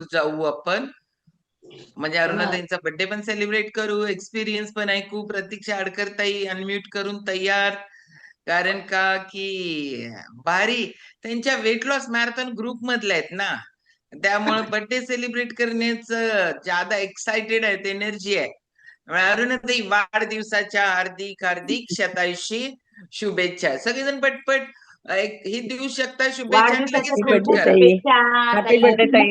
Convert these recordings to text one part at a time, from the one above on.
जाऊ आपण. म्हणजे अरुणाताईंचा बर्थडे पण सेलिब्रेट करू, एक्सपिरियन्स पण ऐकू. प्रतीक्षा आडकर ताई अनम्यूट करून तयार. कारण का की भारी त्यांच्या वेट लॉस मॅरेथॉन ग्रुप मधल्या आहेत ना, त्यामुळे बर्थडे सेलिब्रेट करण्याचं ज्यादा एक्साइटेड आहेत, एनर्जी आहे. अरुणाताई वाढदिवसाच्या हार्दिक हार्दिक शतायुषी शुभेच्छा. सगळेजण पटपट एक ही देऊ शकता शुभेच्छा आणि लगेच वाढदिवसाच्या म्यूट खूप करा. शुभेच्छा. हॅपी बर्थडे ताई.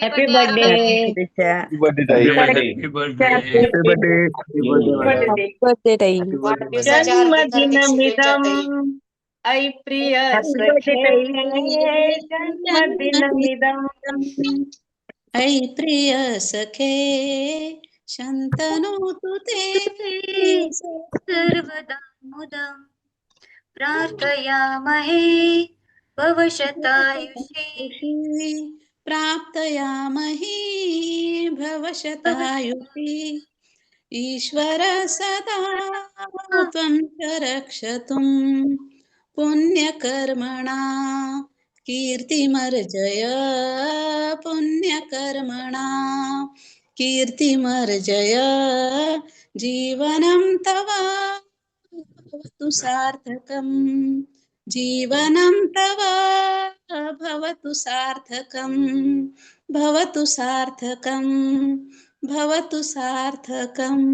Happy birthday. शुभेच्छा. बर्थडे ताई. Happy birthday. Happy birthday. Birthday ताई. वाढदिवसाच्या हार्दिक हार्दिक शुभेच्छा जन्मदिनमिदं ताई. ऐ प्रिय हॅपी बर्थडे सखे ताई. जन्मदिनमिदं ऐ प्रिय सखे शन्तनोतु ते सर्वदा मुदम् प्रार्थयामहे भवशतायुषी प्राप्तयामहे भवशतायुषी ईश्वर सदा त्वं च रक्षतुं पुण्यकर्मणा कीर्तिमर्जय पुण्यकर्मणा कीर्तिमर्जय जीवनं तव भवतु सार्थकम् जीवनं तव भवतु सार्थकम् भवतु सार्थकम् भवतु सार्थकम्.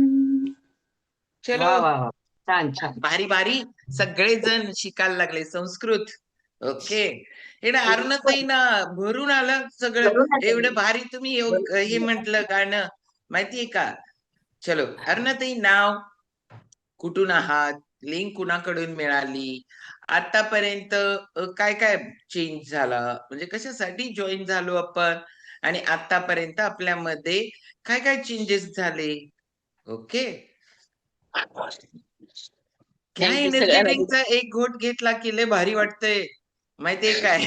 चलो वा वा वा. छान छान. भारी भारी सगळेजण शिकायला लागले संस्कृत. ओके. हे ना अरुणाताई ना भरून आलं सगळं. एवढं भारी तुम्ही हे म्हटलं गाणं माहितीये का. चलो अरुणाताई, नाव, कुठून आहात, लिंक कुणाकडून मिळाली, आतापर्यंत काय काय चेंज झाला, म्हणजे कशासाठी जॉईन झालो आपण, आणि आतापर्यंत आपल्यामध्ये काय काय चेंजेस झाले. ओके. काय थँक्यू एनर्जी सगळ्यांना. ड्रिंकचा एक घोट घेतला की लय भारी वाटतंय माहितीये काय.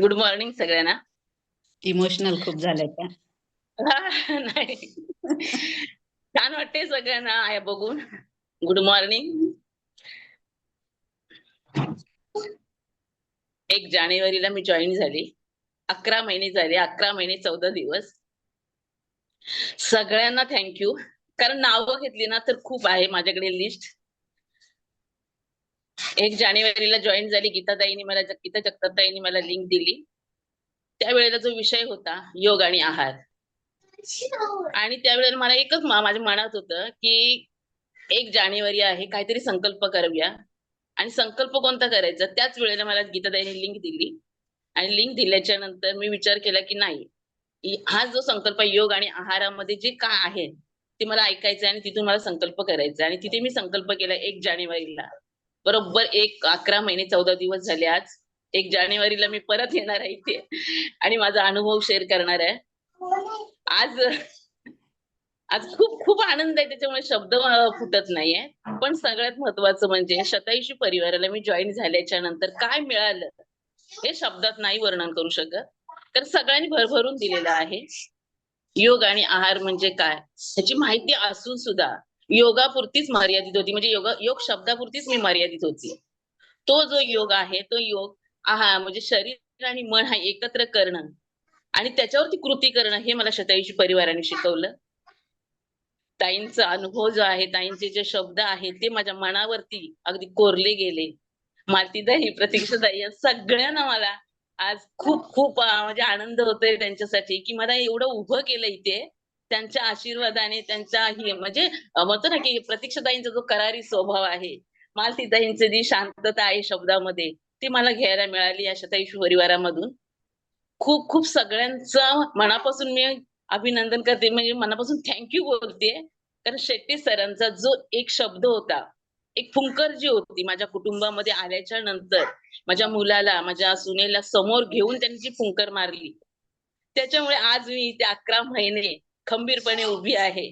गुड मॉर्निंग सगळ्यांना. इमोशनल खूप झालंय का? नाही, छान वाटते सगळ्यांना आहे बघून. Good morning. 1 जानेवारीला मी जॉईन झाली. 11 महिने झाले. 11 महिने 14 दिवस. सगळ्यांना थँक्यू. कारण नावं घेतली ना तर खूप आहे माझ्याकडे लिस्ट. 1 जानेवारीला जॉईन झाली. गीता जगताप-ताईंनी मला लिंक दिली. त्यावेळेला जो विषय होता योग आणि आहार, आणि त्यावेळेला मला एकच माझ्या मनात होतं की 1 जानेवारी आहे, काहीतरी संकल्प करूया. आणि संकल्प कोणता करायचा, त्याच वेळेला मला गीताताईंनी लिंक दिली. आणि लिंक दिल्याच्या नंतर मी विचार केला की नाही, हा जो संकल्प योग आणि आहारामध्ये जे काय आहे ते मला ऐकायचं आणि तिथून मला संकल्प करायचा. आणि तिथे मी संकल्प केला 1 जानेवारीला. बरोबर 11 महिने 14 दिवस झाले. आज 1 जानेवारीला मी परत येणार आहे इथे आणि माझा अनुभव शेअर करणार आहे. आज आज खूप खूप आनंद आहे, त्याच्यामुळे शब्द फुटत नाहीये. पण सगळ्यात महत्वाचं म्हणजे शतायुषी परिवाराला मी जॉईन झाल्याच्या नंतर काय मिळालं हे शब्दात नाही वर्णन करू शकत. तर सगळ्यांनी भरभरून दिलेलं आहे. योग आणि आहार म्हणजे काय ह्याची माहिती असून सुद्धा योगापुरतीच मर्यादित होती. म्हणजे योग शब्दापुरतीच मी मर्यादित होती. तो जो योग आहे तो योग आहार म्हणजे शरीर आणि मन हा एकत्र करणं आणि त्याच्यावरती कृती करणं हे मला शतायुषी परिवाराने शिकवलं. ताईंचा अनुभव जो आहे, ताईंचे जे शब्द आहेत ते माझ्या मनावरती अगदी कोरले गेले. मालतीताई, प्रतीक्षाताई या सगळ्यांना मला आज खूप खूप म्हणजे आनंद होतोय त्यांच्यासाठी की मला एवढं उभं केलं इथे. त्यांच्या आशीर्वादाने, त्यांच्या म्हणजे म्हणतो ना की प्रतीक्षाताईंचा जो करारी स्वभाव आहे, मालतीताईंची जी शांतता आहे शब्दामध्ये, ती मला घ्यायला मिळाली या शतायुषी परिवारामधून. खूप खूप सगळ्यांचं मनापासून मी अभिनंदन करते, म्हणजे मनापासून थँक्यू बोलते. कारण शेट्टी सरांचा जो एक शब्द होता, एक फुंकर जी होती माझ्या कुटुंबामध्ये आल्याच्या नंतर, माझ्या मुलाला, माझ्या सुनेला समोर घेऊन त्यांनी जी फुंकर मारली, त्याच्यामुळे आज मी इथे 11 महिने खंबीरपणे उभी आहे.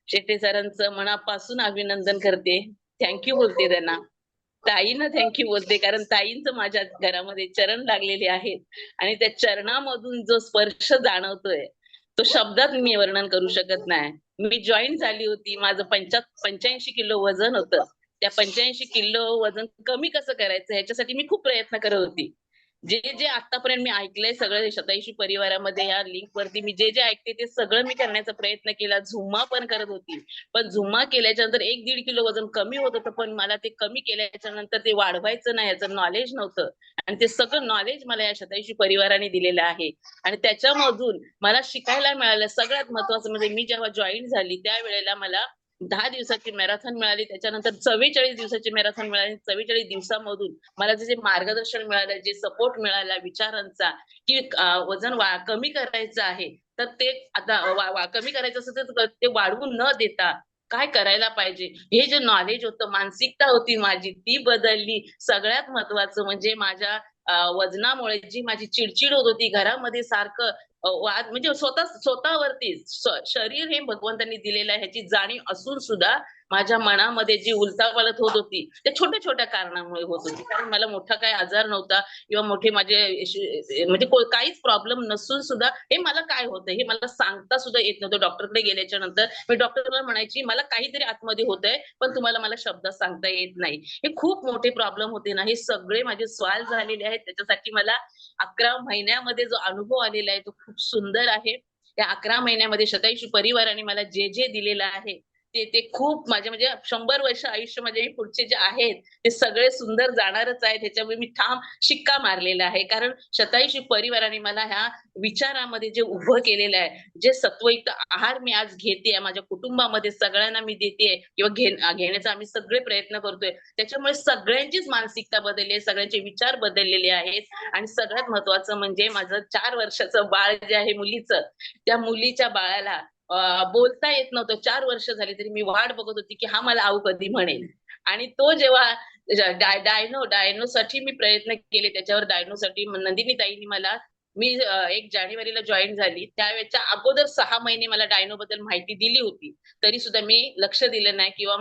शेट्टी सरांचं मनापासून अभिनंदन करते, थँक्यू बोलते त्यांना. ताईंना थँक्यू बोलते, कारण ताईंचं माझ्या घरामध्ये चरण लागलेले आहेत आणि त्या चरणामधून जो स्पर्श जाणवतोय तो शब्दात मी वर्णन करू शकत नाही. मी जॉईन झाली होती, माझं 85 किलो वजन होतं. त्या 85 किलो वजन कमी कसं करायचं ह्याच्यासाठी मी खूप प्रयत्न करत होती. जे जे आतापर्यंत मी ऐकलंय सगळं शतायुषी परिवारामध्ये या लिंक वरती मी जे जे ऐकते ते सगळं मी करण्याचा प्रयत्न केला. झुम्मा पण करत होती, पण झुम्मा केल्याच्या नंतर 1-1.5 किलो वजन कमी होत होतं, पण मला ते कमी केल्याच्या नंतर ते वाढवायचं नाही याचं नॉलेज नव्हतं. आणि ते सगळं नॉलेज मला या शतायुषी परिवाराने दिलेलं आहे. आणि त्याच्यामधून मला शिकायला मिळालं. सगळ्यात महत्वाचं म्हणजे मी जेव्हा जॉईन झाली त्यावेळेला मला 10 दिवसाची मॅरेथॉन मिळाली, त्याच्यानंतर 44 दिवसाची मॅरेथॉन मिळाली. 44 दिवसामधून मला जे मार्गदर्शन मिळालं, जे सपोर्ट मिळाला विचारांचा, की वजन कमी करायचं आहे, तर ते आता कमी करायचं असेल तर ते वाढवून न देता काय करायला पाहिजे, हे जे नॉलेज होतं, मानसिकता होती माझी ती बदलली. सगळ्यात महत्वाचं म्हणजे माझ्या वजनामुळे जी माझी चिडचिड होत होती घरामध्ये सारखं वाद म्हणजे स्वतःवरती शरीर हे भगवंतांनी दिलेलं आहे ह्याची जाणीव असून सुद्धा माझ्या मनामध्ये जी उलथापालथ होत होती ते छोट्या छोट्या कारणामुळे होत होती. कारण मला मोठा काही आजार नव्हता किंवा मोठे माझे म्हणजे काहीच प्रॉब्लेम नसून सुद्धा हे मला काय होतं हे मला सांगता सुद्धा येत नव्हतं. डॉक्टरकडे गेल्याच्या नंतर मी डॉक्टरला म्हणायची मला काहीतरी आतमध्ये होतंय पण तुम्हाला मला शब्दात सांगता येत नाही. हे खूप मोठे प्रॉब्लेम होते ना, हे सगळे माझे सॉल्व्ह झालेले आहेत. त्याच्यासाठी मला 11 महिन्यामध्ये जो अनुभव आलेला आहे तो खूप सुंदर आहे. त्या 11 महिन्यामध्ये शतायुषी परिवाराने मला जे जे दिलेलं आहे ते खूप माझे म्हणजे 100 वर्ष आयुष्य माझे पुढचे जे आहेत ते सगळे सुंदर जाणारच आहेत. ह्याच्यामुळे मी ठाम शिक्का मारलेला आहे. कारण शतायुषी परिवाराने मला ह्या विचारामध्ये जे उभं केलेलं आहे, जे सत्वयुक्त आहार मी आज घेतेय, माझ्या कुटुंबामध्ये सगळ्यांना मी देतेय किंवा घेण्याचा आम्ही सगळे प्रयत्न करतोय. त्याच्यामुळे सगळ्यांचीच मानसिकता बदलली आहे, सगळ्यांचे विचार बदललेले आहेत. आणि सगळ्यात महत्वाचं म्हणजे माझं 4 वर्षाचं बाळ जे आहे मुलीचं, त्या मुलीच्या बाळाला बोलता येत नव्हतं. 4 वर्ष झाली तरी मी वाट बघत होती, की हा मला आऊ कधी म्हणेल. आणि तो जेव्हा डायनोसाठी मी प्रयत्न केले, त्याच्यावर डायनोसाठी नंदिनी ताईंनी मला मी 1 जानेवारीला जॉईन झाली. त्यावेळेच्या अगोदर 6 महिने मला डायनोबद्दल माहिती दिली होती. तरी सुद्धा मी लक्ष दिलं नाही किंवा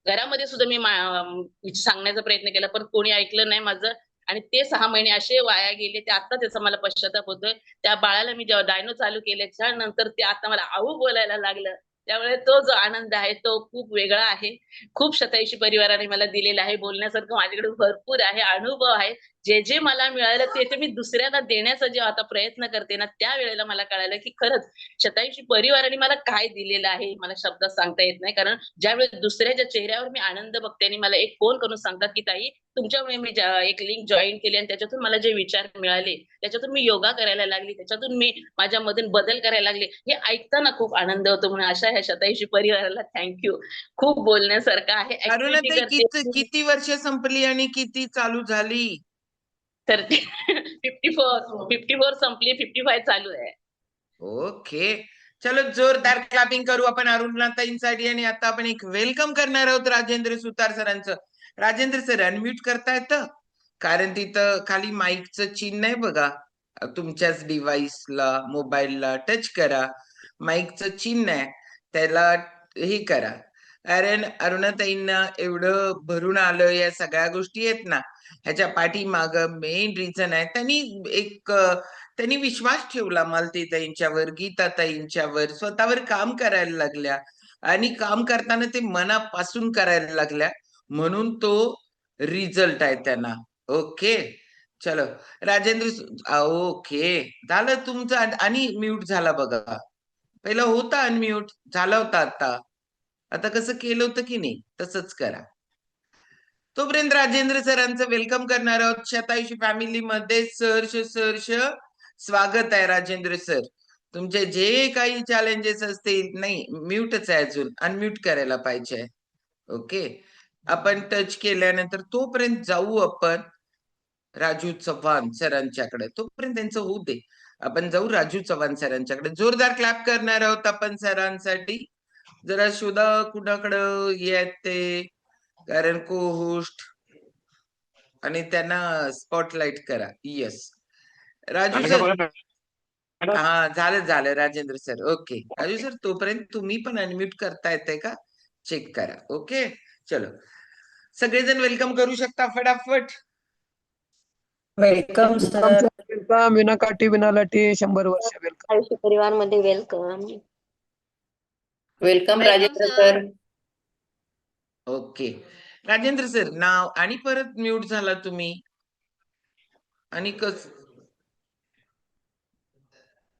घरामध्ये सुद्धा मी सांगण्याचा प्रयत्न केला, पण कोणी ऐकलं नाही माझं. आणि ते 6 महिने असे वाया गेले. ते आता त्याचा मला पश्चाताप होतोय. त्या बाळाला मी जेव्हा डायनो चालू केल्याच्या नंतर ते आता मला आऊ बोलायला लागलं. त्यामुळे तो जो आनंद आहे तो खूप वेगळा आहे. खूप शतायुषी परिवाराने मला दिलेला आहे. बोलण्यासारखं माझ्याकडे भरपूर आहे, अनुभव आहे. जे जे मला मिळालं ते मी दुसऱ्यांना देण्याचा जेव्हा आता प्रयत्न करते ना, त्यावेळेला मला कळालं, की खरंच शतायुषी परिवाराने मला काय दिलेलं आहे हे मला शब्दात सांगता येत नाही. कारण ज्यावेळेस दुसऱ्याच्या चेहऱ्यावर मी आनंद बघते आणि मला एक फोन करून सांगतात, की ताई तुमच्यामुळे मी एक लिंक जॉईन केली आणि त्याच्यातून मला जे विचार मिळाले, त्याच्यातून मी योगा करायला लागली, त्याच्यातून मी माझ्यामधून बदल करायला लागले. हे ऐकताना खूप आनंद होतो. म्हणून अशा ह्या शतायुषी परिवाराला थँक यू. खूप बोलण्यासारखं आहे. ऍक्टिव्हिटी अरुणाताई करते. किती वर्ष संपली आणि किती चालू झाली? तर ते 54 संपली, 55 चालू आहे. ओके, चलो जोरदार क्लॅपिंग करू आपण अरुणाताईंसाठी. आणि आता आपण एक वेलकम करणार आहोत राजेंद्र सुतार सरांचं. राजेंद्र सर अनम्यूट करता येतं? कारण तिथं खाली माईकचं चिन्ह आहे बघा, तुमच्याच डिव्हाइसला मोबाईलला टच करा, माईकचं चिन्ह आहे त्याला हे करा. कारण अरुणाताईंना एवढं भरून आलं, या सगळ्या गोष्टी आहेत ना, ह्याच्या पाठीमाग मेन रिझन आहे त्यांनी विश्वास ठेवला मालतीताईंच्यावर, गीताताईंच्यावर, स्वतःवर काम करायला लागल्या आणि काम करताना ते मनापासून करायला लागल्या, म्हणून तो रिझल्ट आहे त्यांना. ओके, चलो राजेंद्र ओके झालं तुमचं. आणि म्यूट झाला बघा, पहिला होता अनम्यूट झाला होता, आता कसं केलं होतं की नाही तसंच करा. तोपर्यंत राजेंद्र सरांचं वेलकम करणार आहोत शतायुषी फॅमिलीमध्ये. सहर्ष स्वागत आहे राजेंद्र सर. तुमचे जे काही चॅलेंजेस असतील, नाही म्यूटच आहे अजून, अनम्यूट करायला पाहिजे. ओके, आपण टच केल्यानंतर तोपर्यंत जाऊ आपण राजू चव्हाण सरांच्याकडे. तोपर्यंत त्यांचं होऊ दे, आपण जाऊ राजू चव्हाण सरांच्याकडे. जोरदार क्लॅप करणार आहोत आपण सरांसाठी. जरा शोधा कुणाकडं येते, कारण को होस्ट आणि त्यांना स्पॉटलाइट करा. Yes Raju sir. हा झालं Rajendra sir. Okay Raju sir, तोपर्यंत तुम्ही पण अनम्यूट करता येते का चेक करा. ओके, चलो सगळेजण वेलकम करू शकता फटाफट. Welcome sir. वेलकम, विना काठी विना लाठी, 100 वर्ष वेलकम. आयुष्य परिवार मध्ये welcome. Welcome Rajendra sir. Okay Rajendra sir नाव आणि परत म्यूट झाला तुम्ही आणि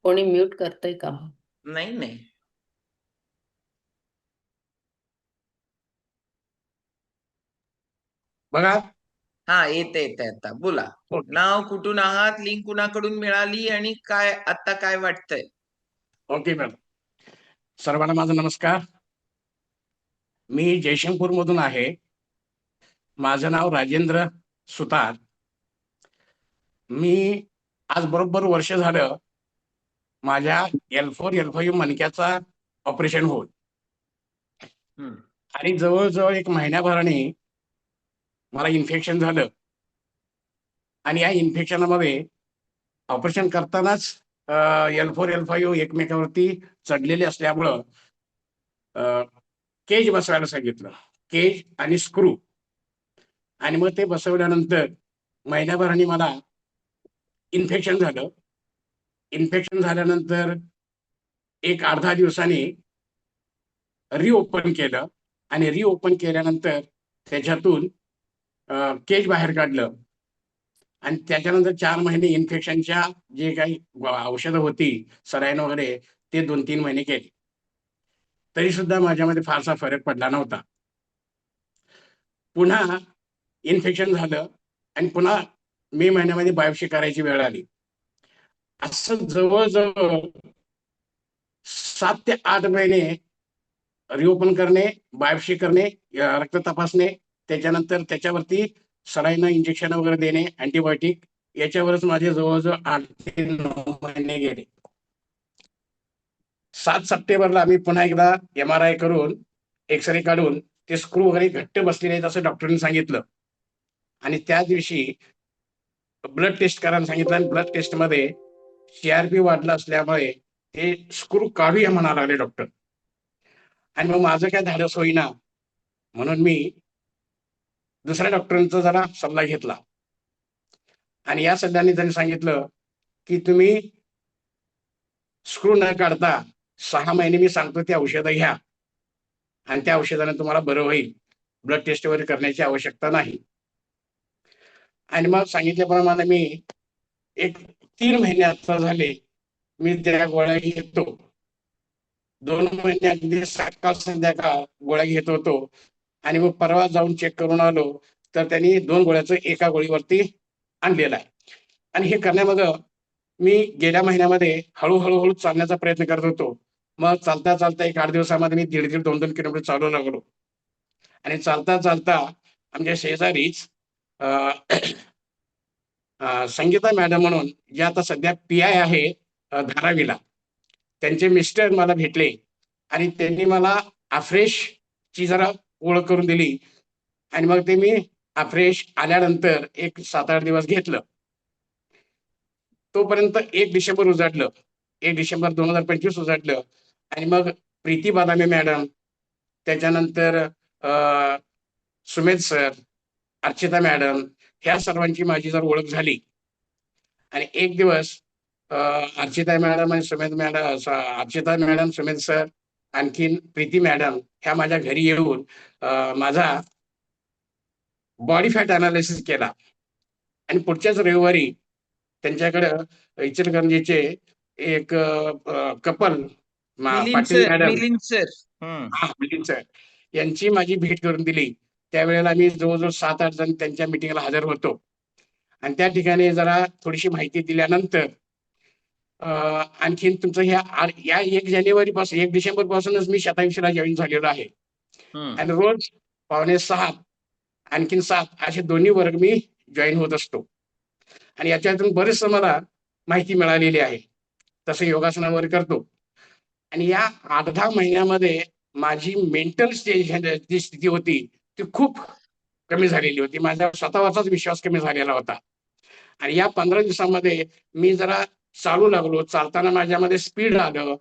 कोणी म्यूट करतोय का? नाही नाही. बघा. हा, येते आता. बोला. ओके नाव, कुठून आहात, लिंक कुणाकडून मिळाली आणि काय आता काय वाटतंय? Okay madam. सर्वांना माझा नमस्कार. मी जयशंपूर मधून आहे. माझं नाव राजेंद्र सुतार. मी आज बरोबर वर्ष झालं माझ्या L4 L5 मणक्याचा ऑपरेशन होत, हम्म. आणि जवळजवळ 1 महिन्याभराने मला इन्फेक्शन झालं. आणि या इन्फेक्शनामध्ये ऑपरेशन करतानाच L4 L5 एकमेकावरती चढलेले असल्यामुळं केज बसवायला सांगितलं, केज आणि स्क्रू. आणि मग ते बसवल्यानंतर महिन्याभराने मला इन्फेक्शन झालं. इन्फेक्शन झाल्यानंतर एक 8-10 दिवसांनी रिओपन केलं, आणि रिओपन केल्यानंतर त्याच्यातून केज बाहेर काढलं. आणि त्याच्यानंतर 4 महिने इन्फेक्शनच्या जे काही औषधं होती, सलाईन वगैरे, ते 2-3 महिने केले. तरी सुद्धा माझ्यामध्ये फारसा फरक पडला नव्हता. पुन्हा इन्फेक्शन झालं आणि पुन्हा मे महिन्यामध्ये बायोप्सी करायची वेळ आली. असं जवळजवळ 7 ते 8 महिने रिओपन करणे, बायोप्सी करणे, रक्त तपासणे, त्याच्यानंतर त्याच्यावरती सलाईन, इंजेक्शन वगैरे देणे, अँटीबायोटिक, याच्यावरच माझे जवळजवळ 8 ते 9 महिने गेले. 7 सप्टेंबरला आम्ही पुन्हा एकदा MRI करून, एक्सरे काढून ते स्क्रू वगैरे घट्ट बसलेले आहेत असं डॉक्टरांनी सांगितलं. आणि त्या दिवशी ब्लड टेस्ट करायला सांगितलं, आणि ब्लड टेस्टमध्ये CRP वाढला असल्यामुळे ते स्क्रू काढूया म्हणायला लागले डॉक्टर. आणि मग माझं काय धाडस होईना, म्हणून मी दुसऱ्या डॉक्टरांचा जरा सल्ला घेतला. आणि या सल्ल्याने त्यांनी सांगितलं की तुम्ही स्क्रू न काढता 6 महिने मी सांगतो ते औषधं घ्या, आणि त्या औषधाने तुम्हाला बरं होईल. ब्लड टेस्ट वगैरे करण्याची आवश्यकता नाही. आणि मग सांगितल्याप्रमाणे मी एक 3 महिने आता झाले मी त्या गोळ्या घेतो. 2 महिने अगदी सकाळ संध्याकाळ गोळ्या घेत होतो. आणि मग परवा जाऊन चेक करून आलो, तर त्यांनी 2 गोळ्याचं एका गोळीवरती आणलेलं आहे. आणि हे करण्यामागे मी गेल्या महिन्यामध्ये हळूहळू चालण्याचा प्रयत्न करत होतो. मग चालता चालता एक 8 दिवसामध्ये मी 1.5 2 किलोमीटर चालू लागलो. आणि चालता चालता आमच्या शेजारीच संगीता मॅडम म्हणून, ज्या आता सध्या PI आहे धारावीला, त्यांचे मिस्टर मला भेटले. आणि त्यांनी मला अफ्रेशची जरा ओळख करून दिली. आणि मग ते मी अफ्रेश आल्यानंतर एक 7-8 दिवस घेतलं. तोपर्यंत 1 डिसेंबर उजाडलं, 1 डिसेंबर 2025 उजाडलं. आणि मग प्रीती बादामी मॅडम, त्याच्यानंतर सुमेध सर, अर्चिता मॅडम, ह्या सर्वांची माझी जर ओळख झाली. आणि एक दिवस अर्चिता मॅडम आणि Sumedh madam, Archita madam, Sumedh sir, आणखीन प्रीती मॅडम ह्या माझ्या घरी येऊन माझा बॉडी फॅट अनालिसिस केला. आणि पुढच्याच रविवारी त्यांच्याकडं इचलकरंजीचे एक couple, Patil madam, Milind sir. Milind sir, यांची माझी भेट करून दिली. त्यावेळेला मी जवळजवळ 7-8 जण त्यांच्या मिटिंगला हजर होतो. आणि त्या ठिकाणी जरा थोडीशी माहिती दिल्यानंतर आणखीन तुमचं या 1 जानेवारी पासून, 1 डिसेंबर पासूनच मी शतायुषीला जॉईन झालेलो आहे. आणि रोज 5:45 आणखीन 7 असे दोन्ही वर्ग मी जॉईन होत असतो. आणि याच्यातून बरेचसं मला माहिती मिळालेली आहे. तसं योगासनावर करतो. आणि या 8-10 महिन्यामध्ये माझी मेंटल जी स्थिती होती ती खूप कमी झालेली होती. माझा स्वतःवरचाच विश्वास कमी झालेला होता. आणि या 15 दिवसामध्ये मी जरा चालू लागलो. चालताना माझ्यामध्ये स्पीड आलं.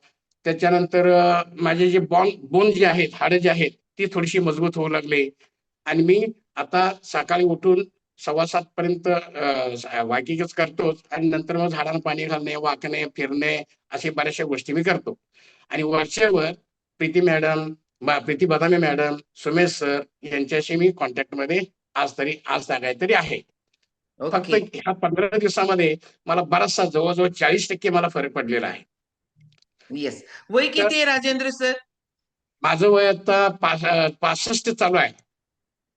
त्याच्यानंतर माझे जे बोन जे आहेत, हाडं जे आहेत, ती थोडीशी मजबूत होऊ लागले. आणि मी आता सकाळी उठून 6:15 पर्यंत वॉकिंगच करतोच. आणि नंतर मग झाडांना पाणी घालणे, वाकणे, फिरणे, असे बऱ्याचशा गोष्टी मी करतो. आणि वरच्यावर प्रीती बदामे मॅडम, सुमेश सर यांच्याशी मी कॉन्टॅक्टमध्ये आज काहीतरी आहे. फक्त ओके. ह्या 15 दिवसामध्ये मला बराचसा जवळजवळ 40% मला फरक पडलेला आहे. येस. वय तर किती आहे राजेंद्र सर? माझं वय आता 65 चालू आहे.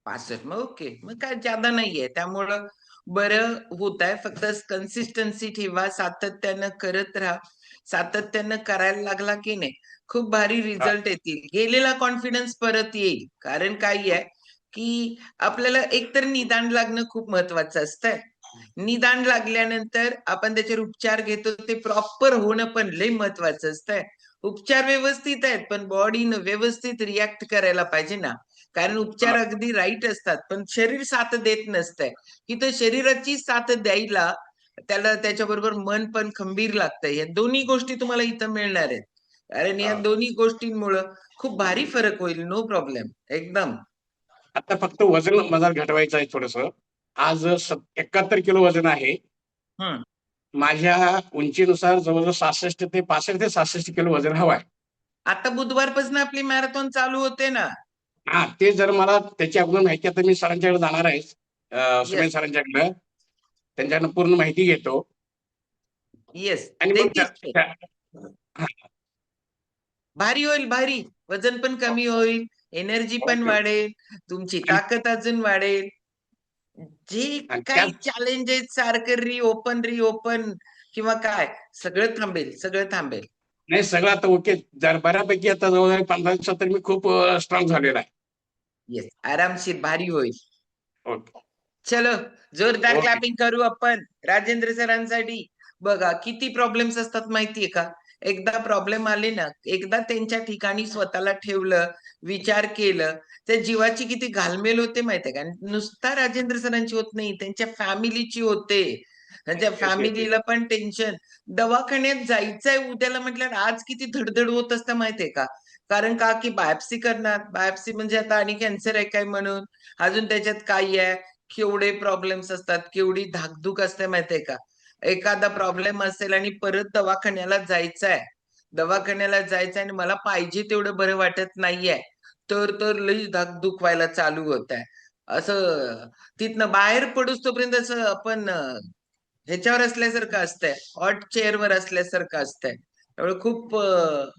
65. मग ओके. मग काय ज्यादा नाहीये. त्यामुळं बरं होत आहे. फक्त कन्सिस्टन्सी ठेवा, सातत्यानं करत राहा. सातत्यानं करायला लागला की नाही, खूप भारी हा, रिझल्ट येतील. गेलेला कॉन्फिडन्स परत येईल. कारण काय आहे, की आपल्याला एकतर निदान लागणं खूप महत्वाचं असतंय. निदान लागल्यानंतर आपण त्याच्यावर उपचार घेतो, ते प्रॉपर होणं पण लय महत्वाचं असतंय. उपचार व्यवस्थित आहेत, पण बॉडीनं व्यवस्थित रिॲक्ट करायला पाहिजे ना. कारण उपचार हा. अगदी राईट असतात, पण शरीर साथ देत नसतंय. इथं शरीराची साथ द्यायला त्याला त्याच्याबरोबर मन पण खंबीर लागतंय. या दोन्ही गोष्टी तुम्हाला इथं मिळणार आहेत. कारण या हा. दोन्ही गोष्टींमुळं खूप भारी फरक होईल. No problem. एकदम. आता फक्त वजन मला घटवायचं आहे थोडस. आज 71 किलो वजन आहे. हं. माझ्या उंचीनुसार जवळजवळ 65 ते 65 ते 66 किलो वजन हवं आहे. आता बुधवारपासून आपली मॅरेथॉन चालू होते ना. हा, ते जर मला त्याची अगोदर माहिती, आता मी सरांच्याकडे जाणार आहे, सुमेध येस. सरांच्याकडे. त्यांच्याकडनं पूर्ण माहिती घेतो येस. आणि मग तेहतीस. भारी होईल, भारी. वजन पण कमी होईल, एनर्जी पण ओके. वाढेल, तुमची ताकद अजून वाढेल. जे आणि काही त्यात चॅलेंजेस सारखं रिओपन किंवा काय, सगळं थांबेल, सगळं थांबेल. नाही, सगळं आता ओके. जर बऱ्यापैकी आता जवळजवळ 15 दिवसात तर मी खूप स्ट्रॉंग झालेला आहे. येस. आरामशीर भारी होईल. ओके. चलो, जोरदार ओके. क्लॅपिंग करू आपण राजेंद्र सरांसाठी. बघा किती प्रॉब्लेम्स असतात माहितीये का. एकदा प्रॉब्लेम आले ना, एकदा त्यांच्या ठिकाणी स्वतःला ठेवलं, विचार केलं, त्या जीवाची किती घालमेल होते माहितीये का. नुसता राजेंद्र सरांची होत नाही, त्यांच्या फॅमिलीची होते. त्यांच्या येस, येस, येस. फॅमिलीला पण टेन्शन. दवाखान्यात जायचंय उद्याला म्हटल्यावर आज किती धडधड होत असतं माहितीये का. कारण का की बायोप्सी करणार, बायोप्सी म्हणजे आता आणि कॅन्सर आहे काय म्हणून, अजून त्याच्यात काय आहे, केवढे प्रॉब्लेम्स असतात, केवढी धाकधूक असते माहितीये का. एखादा प्रॉब्लेम असेल आणि परत दवाखान्याला जायचंय आणि मला पाहिजे तेवढं बरं वाटत नाहीये, तर लई धाकधूक व्हायला चालू होत आहे. असं तिथनं बाहेर पडूस तोपर्यंत असं आपण ह्याच्यावर असल्यासारखं असतंय, हॉट चेअरवर असल्यासारखं असतंय. त्यामुळे खूप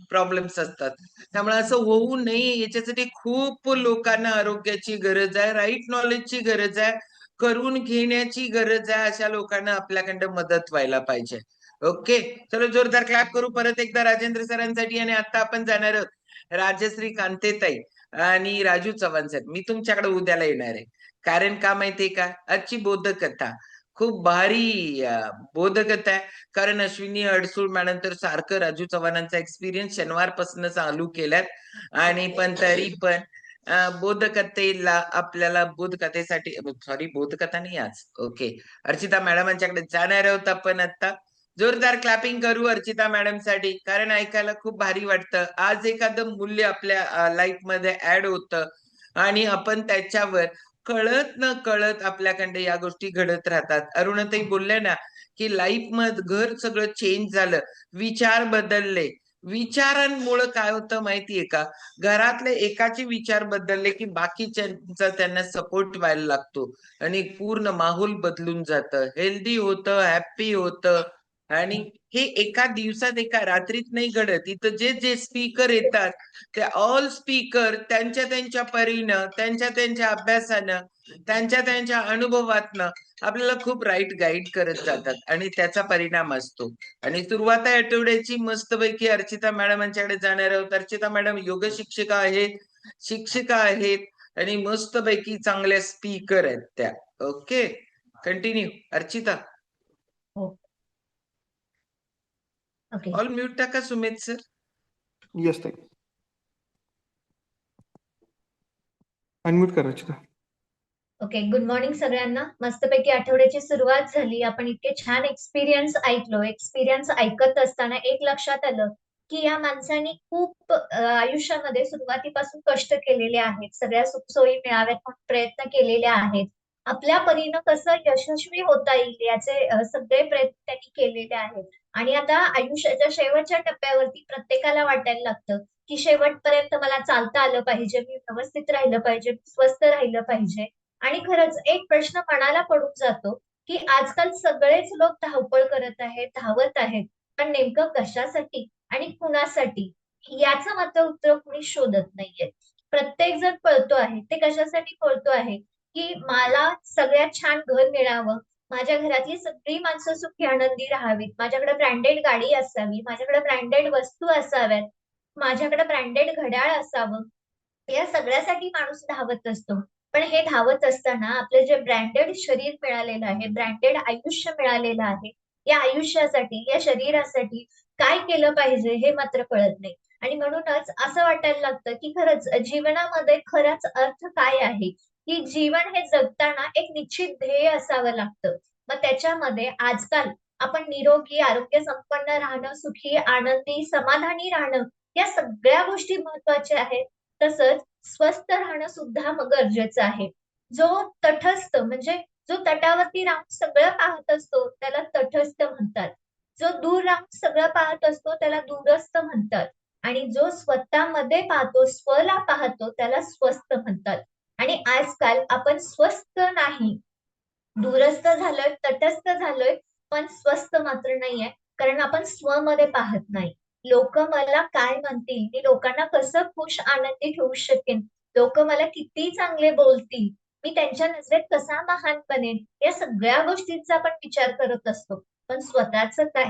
प्रॉब्लेम्स असतात. त्यामुळे असं होऊ नये याच्यासाठी खूप लोकांना आरोग्याची गरज आहे, राईट नॉलेजची गरज आहे, करून घेण्याची गरज आहे. अशा लोकांना आपल्याकडं मदत व्हायला पाहिजे. ओके. चलो, जोरदार क्लॅप करू परत एकदा राजेंद्र सरांसाठी. आणि आता आपण जाणार आहोत राजश्री कांतेताई आणि राजू चव्हाण सर. मी तुमच्याकडे उद्याला येणार आहे. कारण का माहितीये का, आजची बोधकथा खूप भारी बोधकथा आहे. कारण अश्विनी अडसूळ मॅडम तर सारखं राजू चव्हाणांचा एक्सपिरियन्स शनिवारपासून चालू केल्यात. आणि पण तरी पण बोधकथेला आपल्याला बोधकथेसाठी, सॉरी बोधकथा नाही आज. ओके. अर्चिता मॅडमांच्याकडे जाणार आहोत आपण आता. जोरदार क्लॅपिंग करू अर्चिता मॅडम साठी. कारण ऐकायला खूप भारी वाटतं. आज एखादं मूल्य आपल्या लाईफ मध्ये ऍड होतं आणि आपण त्याच्यावर कळत न कळत आपल्याकडे या गोष्टी घडत राहतात. अरुणाताई बोलल्या ना, की लाईफ मध्ये घर सगळं चेंज झालं, विचार बदलले. विचारांमुळे काय होतं माहितीये का, घरातले एकाचे विचार बदलले की बाकीच्यांचा त्यांना सपोर्ट व्हायला लागतो आणि पूर्ण माहोल बदलून जातं, हेल्दी होतं, हॅप्पी होतं. आणि हे एका दिवसात एका रात्रीत नाही घडत. इथं जे जे स्पीकर येतात ते ऑल स्पीकर त्यांच्या त्यांच्या परीनं, त्यांच्या त्यांच्या अभ्यासानं, त्यांच्या त्यांच्या अनुभवातनं आपल्याला खूप राईट गाईड करत जातात आणि त्याचा परिणाम असतो. आणि सुरुवात आहे आठवड्याची मस्तपैकी अर्चिता मॅडमांच्याकडे जाणार आहोत. अर्चिता मॅडम योग शिक्षिका आहेत आणि मस्तपैकी चांगल्या स्पीकर आहेत त्या. Okay. Continue Archita. Okay. All mute टाका सुमित सर. येस ताई. अनम्यूट करायची का? ओके. गुड मॉर्निंग सगळ्यांना. मस्तपैकी आठवड्याची सुरुवात झाली. आपण इतके छान एक्सपिरियन्स ऐकलो. एक्सपिरियन्स ऐकत असताना एक लक्षात आलं, की या माणसाने खूप आयुष्यामध्ये सुरुवातीपासून कष्ट केलेले आहेत. सगळ्या सुखसोयी मिळाव्यात म्हणून प्रयत्न केलेले आहेत. आपल्या परीनं कसं यशस्वी होता येईल याचे सगळे प्रयत्न त्यांनी केलेले आहेत. आणि आता आयुष्याच्या शेवटच्या टप्प्यावरती प्रत्येकाला वाटायला लागतं, की शेवटपर्यंत मला चालता आलं पाहिजे, मी व्यवस्थित राहिलं पाहिजे, स्वस्थ राहिलं पाहिजे. आणि खरंच एक प्रश्न मनाला पडून जातो, की आजकाल सगळेच लोक धावपळ करत आहेत, धावत आहेत, पण नेमकं कशासाठी आणि कुणासाठी याचं मात्र उत्तर कुणी शोधत नाहीये. प्रत्येक जण पळतो आहे. ते कशासाठी पळतो आहे, की मला सगळ्यात छान घर मिळावं, माझ्या घरातली सगळी माणसं सुखी आनंदी राहावीत, माझ्याकडे ब्रँडेड गाडी असावी, माझ्याकडे ब्रँडेड वस्तू असाव्यात, माझ्याकडे ब्रँडेड घड्याळ असावं. या सगळ्यासाठी माणूस धावत असतो. पण हे धावत असताना आपले जे ब्रँडेड शरीर मिळालेलं आहे, ब्रँडेड आयुष्य मिळालेलं आहे, या आयुष्यासाठी, या शरीरासाठी काय केलं पाहिजे हे मात्र कळत नाही. आणि म्हणूनच असं वाटायला लागतं, की खरंच जीवनामध्ये खराच अर्थ काय आहे, की जीवन हे जगताना एक निश्चित ध्येय असावं लागतं. मग त्याच्यामध्ये आजकाल आपण निरोगी, आरोग्य संपन्न राहणं, सुखी, आनंदी, समाधानी राहणं या सगळ्या गोष्टी महत्वाच्या आहेत. तसंच स्वस्थ राहणं सुद्धा गरजेचं आहे. जो तटस्थ म्हणजे जो तटावरती राहून सगळं पाहत असतो त्याला तटस्थ म्हणतात. जो दूर राहून सगळं पाहत असतो त्याला दूरस्थ म्हणतात. आणि जो स्वतःमध्ये पाहतो, स्वला पाहतो त्याला स्वस्थ म्हणतात. आणि आजकाल आपण स्वस्थ नाही, दूरस्थ झालोय, तटस्थ झालोय, पण स्वस्थ मात्र नाहीये. कारण आपण स्वमध्ये पाहत नाही. लोक मला काय म्हणतील, मी लोकांना कसं खुश आनंदी ठेवू शकेन, लोक मला किती चांगले बोलतील, मी त्यांच्या नजरेत कसा महान बनेन, या सगळ्या गोष्टींचा आपण विचार करत असतो. पण स्वतःच काय,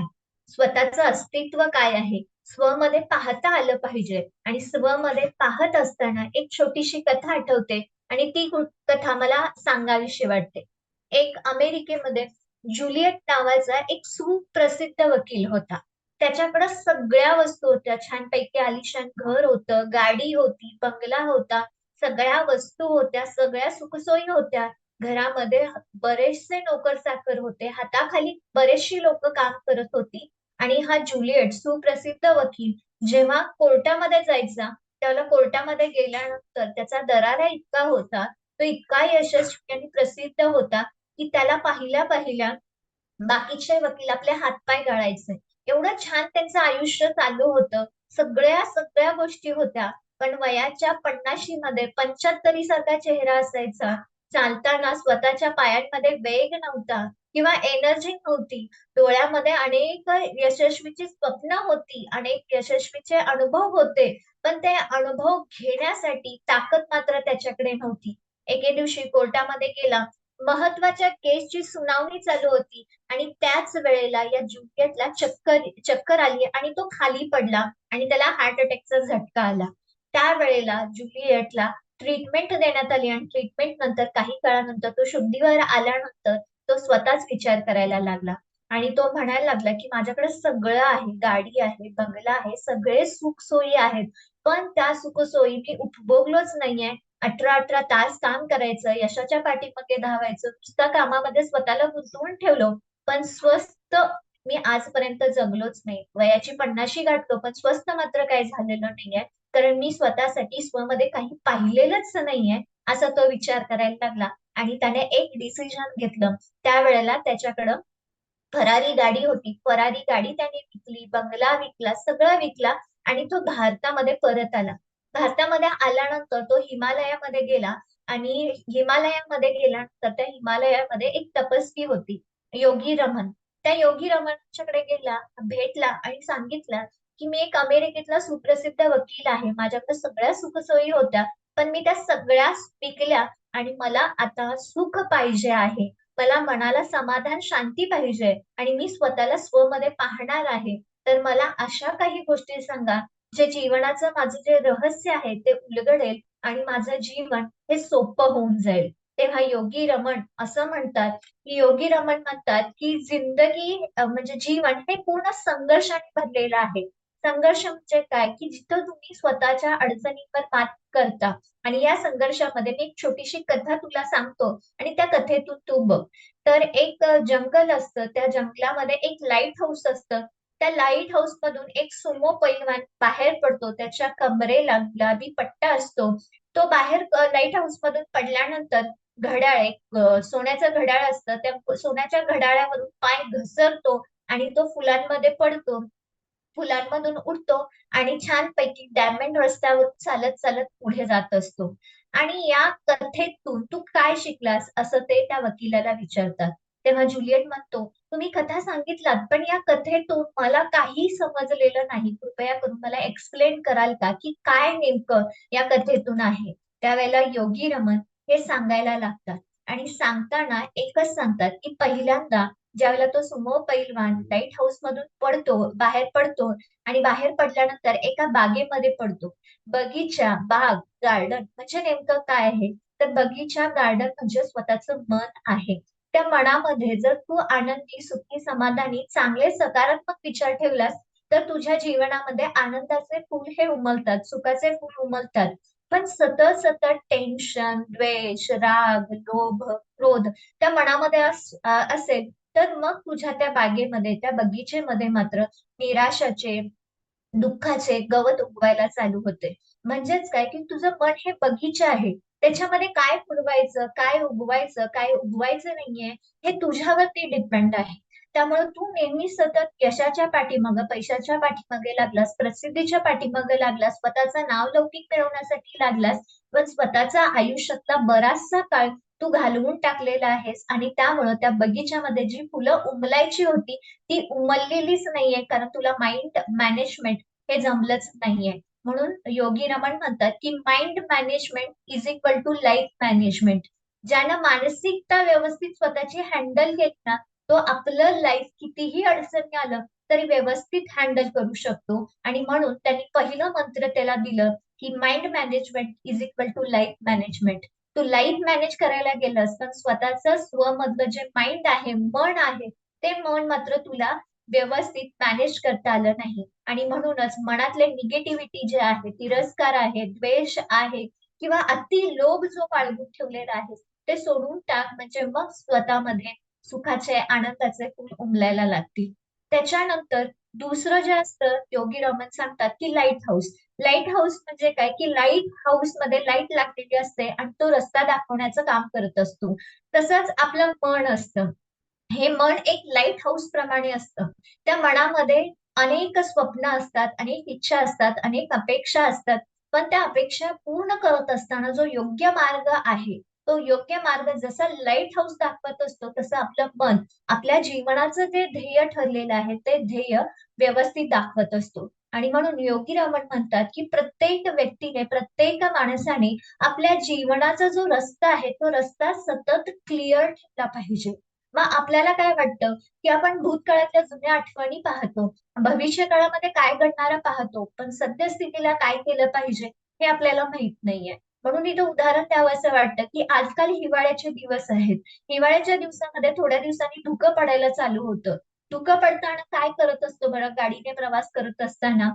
स्वतःचं अस्तित्व काय आहे, स्वमध्ये पाहता आलं पाहिजे. आणि स्वमध्ये पाहत असताना एक छोटीशी कथा आठवते आणि ती कथा मला सांगावीशी वाटते. एक अमेरिकेमध्ये ज्युलियट नावाचा एक सुप्रसिद्ध वकील होता. त्याच्याकडे सगळ्या वस्तू होत्या, छानपैकी आलिशान घर होतं, गाडी होती, बंगला होता, सगळ्या वस्तू होत्या, सगळ्या सुखसोयी होत्या. घरामध्ये बरेचसे नोकर चाकर होते, हाताखाली बरेचशी लोक काम करत होती. आणि हा ज्युलियट सुप्रसिद्ध वकील जेव्हा कोर्टामध्ये जायचा, त्याला कोर्टामध्ये गेल्यानंतर त्याचा दरारा इतका होता, तो इतका यशस्वी आणि प्रसिद्ध होता, की त्याला पाहिल्या बाकीचे वकील आपले हातपाय गळायचे. एवढं छान त्यांचं आयुष्य चालू होतं, सगळ्या गोष्टी होत्या. पण वयाच्या 50शी मध्ये 75 सारखा चेहरा असायचा. चालताना स्वतःच्या पायांमध्ये वेग नव्हता किंवा एनर्जी नव्हती. डोळ्यामध्ये अनेक यशस्वीची स्वप्न होती, अनेक यशस्वीचे अनुभव होते, पण ते अनुभव घेण्यासाठी ताकद मात्र त्याच्याकडे नव्हती. एके दिवशी कोर्टामध्ये गेला, महत्वाच्या केसची सुनावणी चालू होती आणि त्याच वेळेला या ज्युलियटला चक्कर आली आणि तो खाली पडला आणि त्याला हार्ट अटॅकचा झटका आला. त्यावेळेला ज्युलियटला ट्रीटमेंट देण्यात आली आणि ट्रीटमेंट नंतर काही काळानंतर तो शुद्धीवर आल्यानंतर तो स्वतःच विचार करायला लागला आणि तो म्हणायला लागला की माझ्याकडे सगळं आहे, गाडी आहे, बंगला आहे, सगळे सुख सोयी आहेत, पण त्या सुखसोयी मी उपभोगलोच नाहीये. 18 तास काम करायचं, यशाच्या पाठीमागे धावायचं, नुसतं कामामध्ये स्वतःला गुंतवून ठेवलं, पण स्वस्थ मी आजपर्यंत जगलोच नाही. वयाची 50शी गाठलो, पण स्वस्थ मात्र काही झालेलं नाहीये, कारण मी स्वतःसाठी स्वमध्ये काही पाहिलेलंच नाहीये, असा तो विचार करायला लागला. आणि त्याने एक डिसिजन घेतलं. त्यावेळेला त्याच्याकडं फरारी गाडी होती, फरारी गाडी त्याने विकली, बंगला विकला, सगळं विकला आणि तो भारतामध्ये परत आला. भारतामध्ये आल्यानंतर तो हिमालयामध्ये गेला आणि हिमालयामध्ये गेल्यानंतर त्या हिमालयामध्ये एक तपस्वी होती, योगी रमन. त्या योगी रमनच्याकडे गेला, भेटला आणि सांगितलं की मी एक अमेरिकेतला सुप्रसिद्ध वकील आहे, माझ्याकडे सगळ्या सुखसोयी होत्या, पण मी त्या सगळ्या विकल्या आणि मला आता सुख पाहिजे आहे, मला मनाला समाधान, शांती पाहिजे आणि मी स्वतःला स्वमध्ये पाहणार आहे. तर मला अशा काही गोष्टी सांगा जे जीवनाचं माझं जे रहस्य आहे ते उलगडेल आणि माझं जीवन हे सोपं होऊन जाईल. तेव्हा योगी रमन असं म्हणतात, की योगी रमन म्हणतात की जिंदगी म्हणजे जीवन हे पूर्ण संघर्षाने भरलेलं आहे. संघर्ष म्हणजे काय, की जिथं तुम्ही स्वतःच्या अडचणींवर मात करता. आणि या संघर्षामध्ये मी एक छोटीशी कथा तुला सांगतो आणि त्या कथेतून तू बघ. तर एक जंगल असतं, त्या जंगलामध्ये एक लाईट हाऊस असतं. त्या लाईट हाऊस मधून एक सुमो पैलवान बाहेर पडतो, त्याच्या कमरेला गुलाबी पट्टा असतो. तो बाहेर लाईट हाऊस मधून पडल्यानंतर घड्याळ, एक सोन्याचं घड्याळ असतं, त्या सोन्याच्या घड्याळावरून पाय घसरतो आणि तो फुलांमध्ये पडतो, फुलांमधून उडतो आणि छानपैकी डायमंड रस्त्यावर चालत चालत पुढे जात असतो. आणि या कथेतून तू काय शिकलास असं ते त्या वकिलाला विचारतात. तेव्हा जुलियट म्हणतो, तुम्ही कथा सांगितलात पण या कथेतून मला काही समजलेलं नाही. कृपया करून मला एक्सप्लेन कराल का की काय नेमकं या कथेतून आहे? त्यावेळेला योगी रमन हे सांगायला लागतात आणि सांगताना एकच सांगतात की पहिल्यांदा ज्यावेळेला तो सुमो पैलवान लाईट हाऊस मधून बाहेर पडतो आणि बाहेर पडल्यानंतर एका बागेमध्ये पडतो. बगीचा, बाग, गार्डन म्हणजे नेमकं काय आहे? तर बगीचा, गार्डन म्हणजे स्वतःचं मन आहे. त्या मनामध्ये जर तू आनंदी, सुखी, समाधानी, चांगले सकारात्मक विचार ठेवलास तर तुझ्या जीवनामध्ये आनंदाचे फूल हे उमलतात, सुखाचे फूल उमलतात. पण सतत सतत टेन्शन, द्वेष, राग, लोभ, क्रोध त्या मनामध्ये असेल तर मग तुझ्या त्या बागेमध्ये, त्या बगीचेमध्ये मात्र निराशाचे, दुःखाचे गवत उगवायला चालू होते. म्हणजेच काय की तुझं मन हे बगीचा आहे. त्याच्यामध्ये काय फुलवायचं, काय उगवायचं, काय उगवायचं नाहीये हे तुझ्यावरती डिपेंड आहे. त्यामुळे तू नेहमी सतत यशाच्या पाठीमागे, पैशाच्या पाठीमागे लागलास, प्रसिद्धीच्या पाठीमागे लागलास, स्वतःचं नाव लौकिक मिळवण्यासाठी लागलास, पण स्वतःचा आयुष्यातला बराचसा काळ तू घालवून टाकलेला आहेस आणि त्यामुळं त्या बगीच्यामध्ये जी फुलं उमलायची होती ती उमललेलीच नाहीये, कारण तुला माइंड मॅनेजमेंट हे जमलंच नाहीये. म्हणून योगी रमण म्हणतात की mind management is equal to life management. ज्यानं मानसिकता व्यवस्थित स्वतःची हँडल केली ना तो आपलं लाईफ कितीही अडचणी आलं तरी व्यवस्थित हँडल करू शकतो. आणि म्हणून त्यांनी पहिलं मंत्र त्याला दिलं की mind management is equal to life management. तू लाईफ मॅनेज करायला गेलंस तर स्वतःचं स्वमधलं जे माइंड आहे, मन आहे, ते मन मात्र तुला व्यवस्थित मॅनेज करता आलं नाही. आणि म्हणूनच मनातले निगेटिव्हिटी जे आहे, तिरस्कार आहे, द्वेष आहे किंवा अति लोभ जो बाळगून ठेवलेला आहे ते सोडून टाक, म्हणजे मग स्वतःमध्ये सुखाचे, आनंदाचे फूल उमलायला लागतील. त्याच्यानंतर दुसरं जे असतं, योगी रमन सांगतात की लाईट हाऊस. लाईट हाऊस म्हणजे काय की लाईट हाऊस मध्ये लाईट लागलेली असते आणि तो रस्ता दाखवण्याचं काम करत असतो. तसंच आपलं मन असतं. हे मन एक लाईट हाऊस प्रमाणे असतं. त्या मनामध्ये अनेक स्वप्न असतात, अनेक इच्छा असतात, अनेक अपेक्षा असतात. पण त्या अपेक्षा पूर्ण करत असताना जो योग्य मार्ग आहे, तो योग्य मार्ग जसा लाईट हाऊस दाखवत असतो तसं आपलं मन आपल्या जीवनाचं जे ध्येय ठरलेलं आहे ते ध्येय व्यवस्थित दाखवत असतो. आणि म्हणून योगी रमण म्हणतात की प्रत्येक व्यक्तीने, प्रत्येक माणसाने आपल्या जीवनाचा जो रस्ता आहे तो रस्ता सतत क्लिअर ठेवला पाहिजे. मग आपल्याला काय वाटतं की आपण भूतकाळातल्या जुन्या आठवणी पाहतो, भविष्य काळामध्ये काय घडणारं पाहतो, पण सद्यस्थितीला काय केलं पाहिजे हे आपल्याला माहित नाहीये. म्हणून इथं उदाहरण द्यावं असं वाटतं की आजकाल हिवाळ्याचे दिवस आहेत. हिवाळ्याच्या दिवसामध्ये थोड्या दिवसांनी धुकं पडायला चालू होतं. धुकं पडताना काय करत असतो बरं, गाडीने प्रवास करत असताना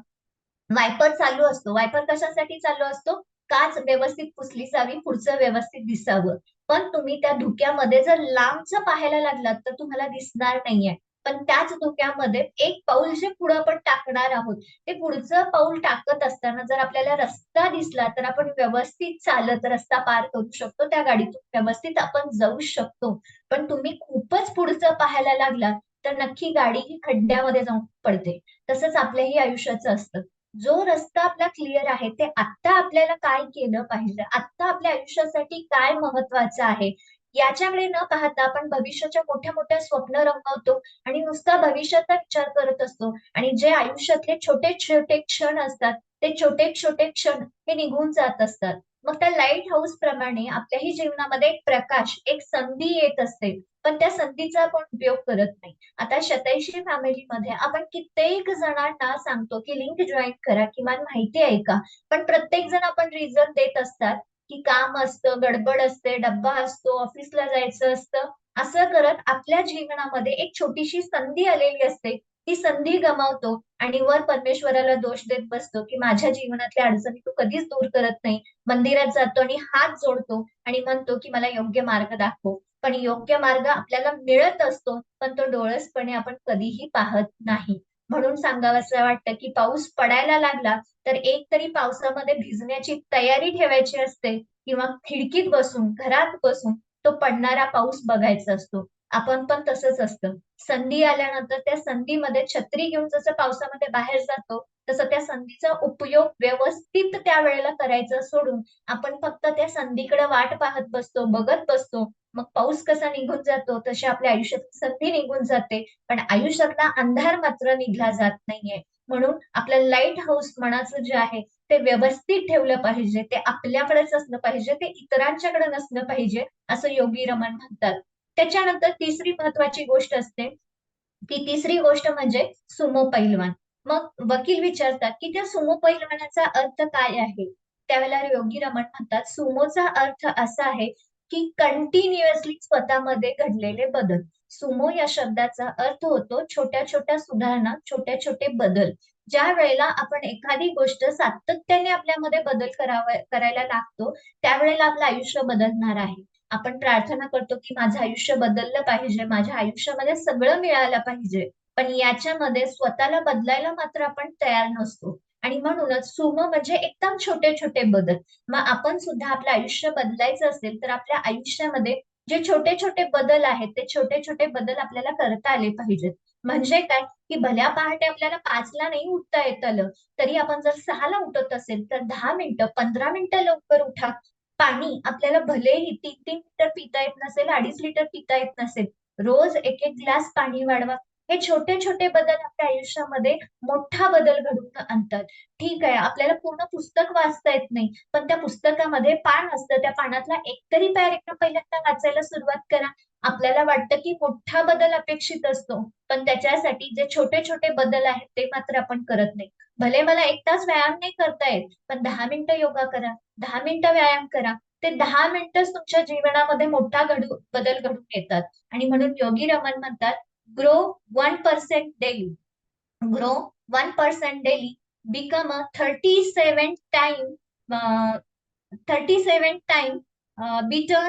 वायपर चालू असतो. वायपर कशासाठी चालू असतो? काच व्यवस्थित पुसली जावी, पुढचं व्यवस्थित दिसावं. पण तुम्ही त्या धुक्यामध्ये जर लांबचं पाहायला लागलात तर तुम्हाला दिसणार नाहीये. पण त्याच धुक्यामध्ये एक पाऊल जे पुढे आपण टाकणार आहोत ते पुढचं पाऊल टाकत असताना जर आपल्याला रस्ता दिसला तर आपण व्यवस्थित चालत रस्ता पार करू शकतो, त्या गाडीतून व्यवस्थित आपण जाऊ शकतो. पण तुम्ही खूपच पुढचं पाहायला लागलात तर नक्की गाडी ही खड्ड्यामध्ये जाऊन पडते. तसंच आपल्याही आयुष्याचं असतं. जो रस्ता आपला क्लिअर आहे ते आत्ता आपल्याला काय केलं पाहिजे, आत्ता आपल्या आयुष्यासाठी काय महत्वाचं आहे याच्याकडे न पाहता आपण भविष्याच्या मोठ्या मोठ्या स्वप्न रंगवतो आणि नुसता भविष्याचा विचार करत असतो. आणि जे आयुष्यातले छोटे छोटे क्षण असतात ते छोटे छोटे क्षण हे निघून जात असतात. मग त्या लाईट हाऊस प्रमाणे आपल्याही जीवनामध्ये एक प्रकाश, एक संधी येत असते, पण त्या संधीचा आपण उपयोग करत नाही. आता 87 फॅमिलीमध्ये आपण कित्येक जणांना सांगतो की लिंक जॉईन करा, किमान माहिती ऐका, पण प्रत्येक जण आपण रिझन देत असतात की काम असतं, गडबड असते, डब्बा असतो, ऑफिसला जायचं असतं. असं करत आपल्या जीवनामध्ये एक छोटीशी संधी आलेली असते, ती संधी गमावतो आणि वर परमेश्वराला दोष देत बसतो की माझ्या जीवनातल्या अडचणी तू कधीच दूर करत नाही. मंदिरात जातो आणि हात जोडतो आणि म्हणतो की मला योग्य मार्ग दाखव. पण योग्य मार्ग आपल्याला मिळत असतो, पण तो डोळसपणे आपण कधीही पाहत नाही. म्हणून सांगावंसं वाटतं की पाऊस पडायला लागला तर एक तरी पावसामध्ये भिजण्याची तयारी ठेवायची असते किंवा खिडकीत बसून, घरात बसून तो पडणारा पाऊस बघायचा असतो. आपण पण तसंच असतं. संधी आल्यानंतर त्या संधीमध्ये छत्री घेऊन जसं पावसामध्ये बाहेर जातो तसं त्या संधीचा उपयोग व्यवस्थित त्यावेळेला करायचा सोडून आपण फक्त त्या संधीकडे वाट पाहत बसतो, बघत बसतो. मग पाऊस कसा निघून जातो तशी आपल्या आयुष्यात संधी निघून जाते, पण आयुष्यातला अंधार मात्र निघला जात नाहीये. म्हणून आपलं लाईट हाऊस मनाचं जे आहे ते व्यवस्थित ठेवलं पाहिजे, ते आपल्याकडेच असलं पाहिजे, ते इतरांच्याकडे नसलं पाहिजे, असं योगी रमण म्हणतात. त्याच्यानंतर तिसरी महत्वाची गोष्ट असते, ती तिसरी गोष्ट म्हणजे सुमो पैलवान. मग वकील विचारतात की त्या सुमो पैलवानाचा अर्थ काय आहे? त्यावेळेला योगी रमण म्हणतात, सुमोचा अर्थ असा आहे की कंटिन्युअसली स्वतःमध्ये घडलेले बदल. सुमो या शब्दाचा अर्थ होतो छोट्या छोट्या सुधारणा, छोटे छोटे बदल. ज्या वेळेला आपण एखादी गोष्ट सातत्याने आपल्यामध्ये बदल करायला लागतो, त्यावेळेला आपलं आयुष्य बदलणार आहे. आपण प्रार्थना करतो की माझं आयुष्य बदललं पाहिजे, माझ्या आयुष्यामध्ये सगळं मिळालं पाहिजे, पण याच्यामध्ये स्वतःला बदलायला मात्र आपण तयार नसतो. आणि म्हणूनच सुमो म्हणजे एकदम छोटे छोटे बदल. मग आपण सुद्धा आपलं आयुष्य बदलायचं असेल तर आपल्या आयुष्यामध्ये जे छोटे छोटे बदल आहेत ते छोटे छोटे बदल आपल्याला करता आले पाहिजेत. म्हणजे काय की भल्या पहाटे आपल्याला 5ला नाही उठता येत आलं, तरी आपण जर 6ला उठत असेल तर 10 मिनिटं 15 मिनिटं लवकर उठा. पाणी आपल्याला भलेही 3-3 लिटर पिता येत नसेल, 2.5 लिटर पिता येत नसेल, रोज 1-1 ग्लास पाणी वाढवा. हे छोटे छोटे बदल आपल्या आयुष्यामध्ये मोठा बदल घडवून आणतात. ठीक आहे, आपल्याला पूर्ण पुस्तक वाचता येत नाही, पण त्या पुस्तकामध्ये पान असतं, त्या पानातला एकतरी पॅरेग्राफ पहिल्यांदा वाचायला सुरुवात करा. आपल्याला वाटतं की मोठा बदल अपेक्षित असतो, पण त्याच्यासाठी जे छोटे छोटे बदल आहेत ते मात्र आपण करत नाही. भले मला 1 तास व्यायाम नाही करता येत, पण 10 मिनिटं योगा करा, 10 मिनिटं व्यायाम करा. ते 10 मिनिटच तुमच्या जीवनामध्ये मोठा बदल घडून येतात. आणि म्हणून योगी रमण म्हणतात, grow 1% daily, grow 1% daily, become a 37 time bitter